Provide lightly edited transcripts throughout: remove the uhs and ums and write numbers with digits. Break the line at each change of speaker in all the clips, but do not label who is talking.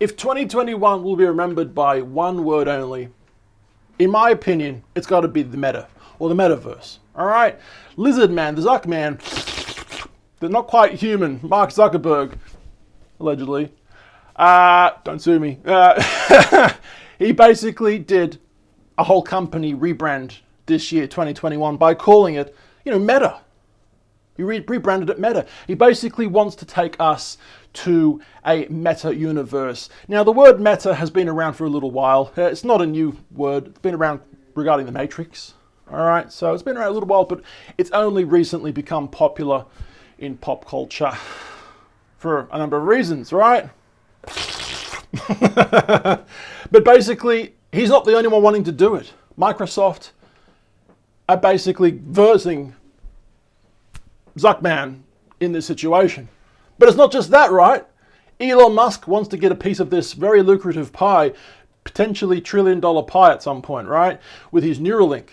If 2021 will be remembered by one word only, in my opinion, it's got to be the meta, or the metaverse. All right? Lizard man, the Zuck man, the not quite human, Mark Zuckerberg, allegedly. Don't sue me. He basically did a whole company rebrand this year, 2021, by calling it, Meta. He rebranded it Meta. He basically wants to take us to a meta universe. Now, the word meta has been around for a little while. It's not a new word. It's been around regarding the Matrix. All right, so it's been around a little while, but it's only recently become popular in pop culture for a number of reasons, right? But basically, he's not the only one wanting to do it. Microsoft are basically versing Zuckman in this situation. But it's not just that, right? Elon Musk wants to get a piece of this very lucrative pie, potentially $1 trillion pie at some point, right? With his Neuralink.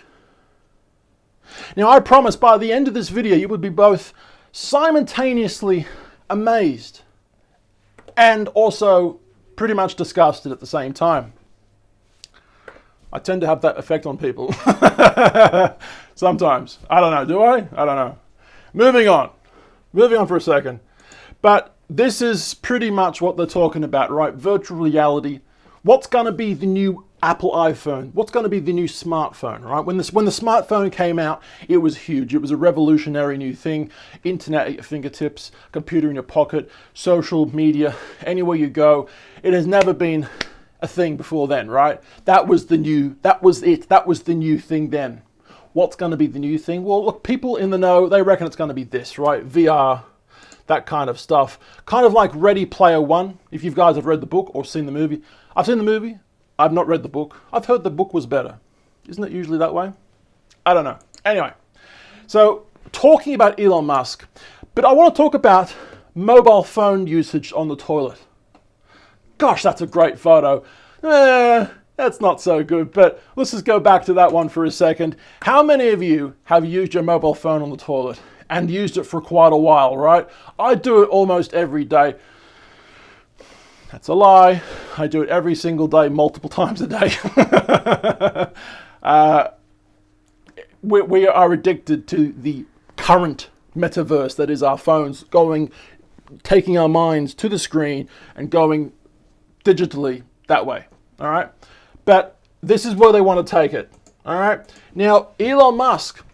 Now, I promise by the end of this video, you would be both simultaneously amazed and also pretty much disgusted at the same time. I tend to have that effect on people. Sometimes. I don't know. Do I? I don't know. Moving on for a second. But this is pretty much what they're talking about, right? Virtual reality. What's going to be the new Apple iPhone? What's going to be the new smartphone, right? When the smartphone came out, it was huge. It was a revolutionary new thing. Internet at your fingertips, computer in your pocket, social media, anywhere you go. It has never been a thing before then, right? That was the new thing then. What's going to be the new thing? Well, look, people in the know, they reckon it's going to be this, right? VR, that kind of stuff. Kind of like Ready Player One, if you guys have read the book or seen the movie. I've seen the movie. I've not read the book. I've heard the book was better. Isn't it usually that way? I don't know. Anyway, so talking about Elon Musk, but I want to talk about mobile phone usage on the toilet. Gosh, that's a great photo. That's not so good, but let's just go back to that one for a second. How many of you have used your mobile phone on the toilet and used it for quite a while, right? I do it almost every day. That's a lie. I do it every single day, multiple times a day. We are addicted to the current metaverse that is our phones, taking our minds to the screen and going digitally that way, all right? But this is where they want to take it, all right? Now, Elon Musk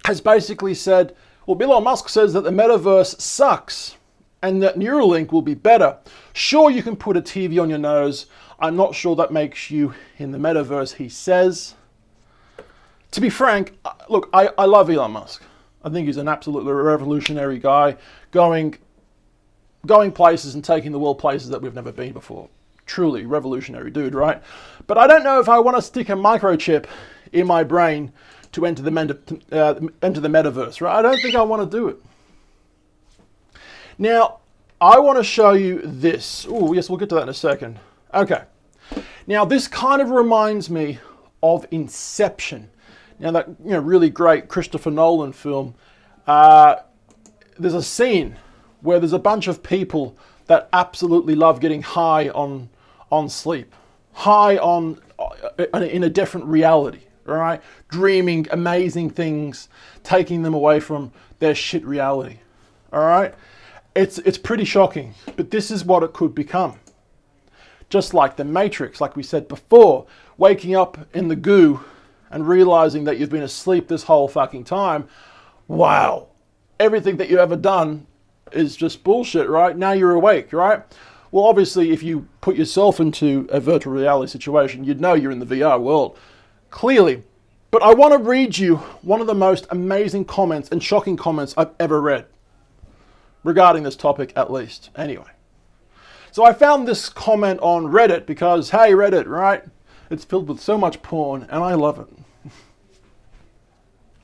has basically said, Elon Musk says that the metaverse sucks and that Neuralink will be better. Sure, you can put a TV on your nose. I'm not sure that makes you in the metaverse, he says. To be frank, look, I love Elon Musk. I think he's an absolutely revolutionary guy, going places and taking the world places that we've never been before. Truly revolutionary dude, right? But I don't know if I want to stick a microchip in my brain to enter the metaverse, right? I don't think I want to do it. Now, I want to show you this. Oh, yes, we'll get to that in a second. Okay. Now, this kind of reminds me of Inception. Now, that really great Christopher Nolan film. There's a scene where there's a bunch of people that absolutely love getting high on sleep, high in a different reality, right? Dreaming amazing things, taking them away from their shit reality, all right? It's pretty shocking, but this is what it could become. Just like the Matrix, like we said before, waking up in the goo and realizing that you've been asleep this whole fucking time. Wow, everything that you've ever done is just bullshit, right? Now you're awake, right? Well, obviously, if you put yourself into a virtual reality situation, you'd know you're in the VR world, clearly. But I want to read you one of the most amazing comments and shocking comments I've ever read regarding this topic, at least. Anyway, so I found this comment on Reddit because, hey, Reddit, right? It's filled with so much porn, and I love it.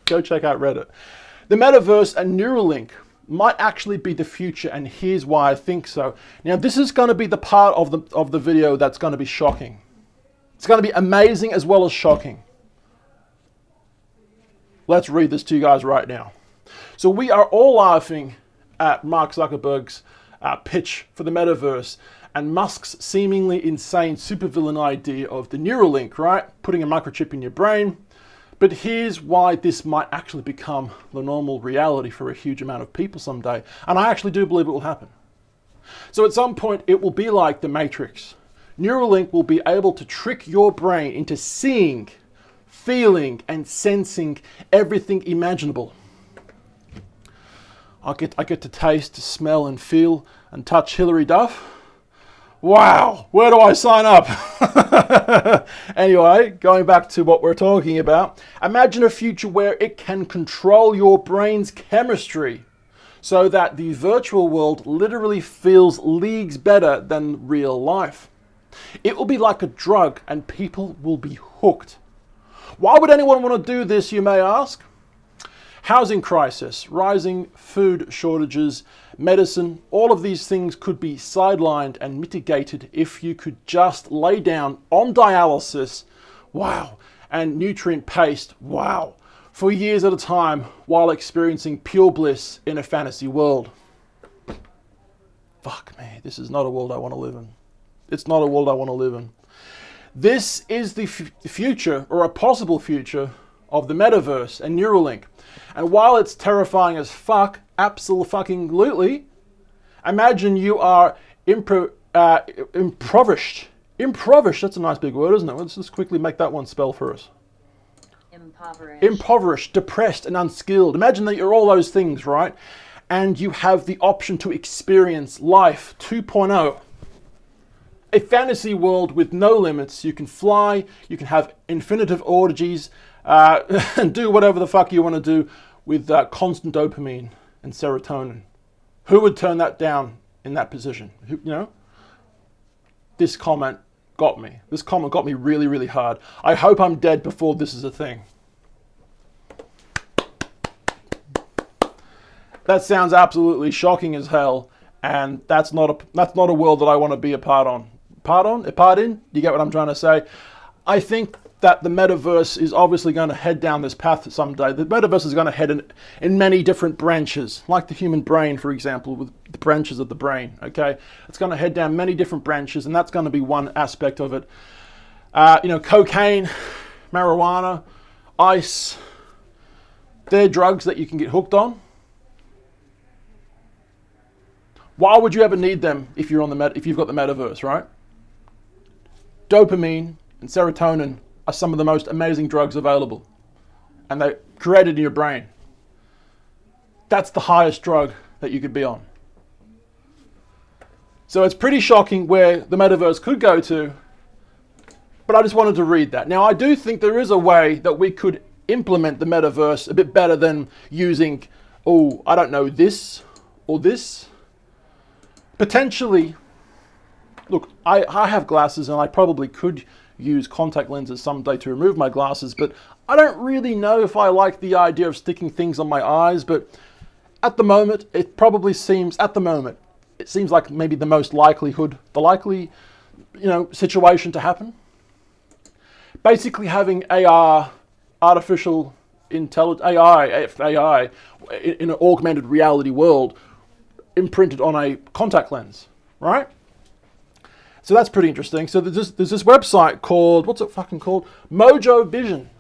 Go check out Reddit. The metaverse and Neuralink might actually be the future, and here's why I think so. Now, this is going to be the part of the video that's going to be shocking. It's going to be amazing as well as shocking. Let's read this to you guys right now. So we are all laughing at Mark Zuckerberg's pitch for the metaverse, and Musk's seemingly insane supervillain idea of the Neuralink, right? Putting a microchip in your brain. But here's why this might actually become the normal reality for a huge amount of people someday. And I actually do believe it will happen. So at some point, it will be like the Matrix. Neuralink will be able to trick your brain into seeing, feeling, and sensing everything imaginable. I get to taste, smell, and feel, and touch Hilary Duff. Wow, where do I sign up? Anyway, going back to what we're talking about, imagine a future where it can control your brain's chemistry so that the virtual world literally feels leagues better than real life. It will be like a drug and people will be hooked. Why would anyone want to do this, you may ask? Housing crisis, rising food shortages, medicine, all of these things could be sidelined and mitigated if you could just lay down on dialysis, wow, and nutrient paste, wow, for years at a time while experiencing pure bliss in a fantasy world. Fuck me, this is not a world I want to live in. It's not a world I want to live in. This is the future, or a possible future, of the Metaverse and Neuralink. And while it's terrifying as fuck, absolutely, imagine you are impoverished. Impoverished, that's a nice big word, isn't it? Let's just quickly make that one spell for us.
Impoverished.
Impoverished, depressed, and unskilled. Imagine that you're all those things, right? And you have the option to experience life 2.0. A fantasy world with no limits. You can fly, you can have infinitive orgies, and do whatever the fuck you want to do with constant dopamine and serotonin. Who would turn that down in that position? You know? This comment got me. This comment got me really, really hard. I hope I'm dead before this is a thing. That sounds absolutely shocking as hell, and that's not a world that I want to be a part on. Part in? You get what I'm trying to say? I think that the Metaverse is obviously going to head down this path someday. The Metaverse is going to head in many different branches, like the human brain, for example, with the branches of the brain, okay? It's going to head down many different branches, and that's going to be one aspect of it. Cocaine, marijuana, ice, they're drugs that you can get hooked on. Why would you ever need them if you've got the Metaverse, right? Dopamine and serotonin are some of the most amazing drugs available, and they're created in your brain. That's the highest drug that you could be on. So it's pretty shocking where the Metaverse could go to, but I just wanted to read that. Now, I do think there is a way that we could implement the Metaverse a bit better than using, this or this. Potentially, look, I have glasses and I probably could use contact lenses someday to remove my glasses, but I don't really know if I like the idea of sticking things on my eyes. But at the moment, it seems like maybe the likely situation to happen. Basically having AR, artificial intelligence, AI in an augmented reality world imprinted on a contact lens, right? So that's pretty interesting. So there's this website called, what's it fucking called? Mojo Vision.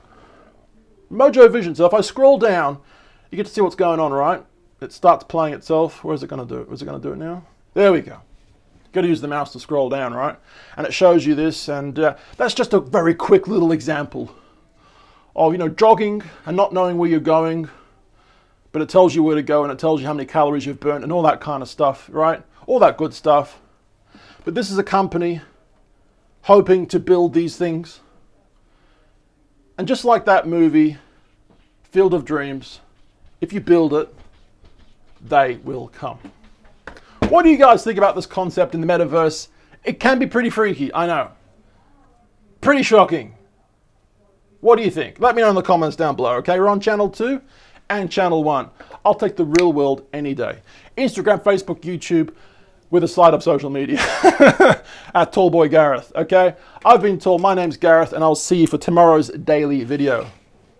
Mojo Vision. So if I scroll down, you get to see what's going on, right? It starts playing itself. Where is it going to do it? Is it going to do it now? There we go. Got to use the mouse to scroll down, right? And it shows you this, and that's just a very quick little example of, jogging and not knowing where you're going, but it tells you where to go and it tells you how many calories you've burnt and all that kind of stuff, right? All that good stuff. But this is a company hoping to build these things. And just like that movie, Field of Dreams, if you build it, they will come. What do you guys think about this concept in the Metaverse? It can be pretty freaky, I know. Pretty shocking. What do you think? Let me know in the comments down below, okay? We're on channel 2 and channel 1. I'll take the real world any day. Instagram, Facebook, YouTube, with a side of social media at Tallboy Gareth, okay? I've been Tall, my name's Gareth, and I'll see you for tomorrow's daily video.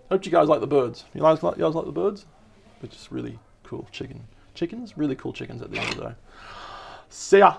Hope you guys like the birds. You guys like the birds? They're just really cool chickens, really cool chickens at the end of the day. See ya.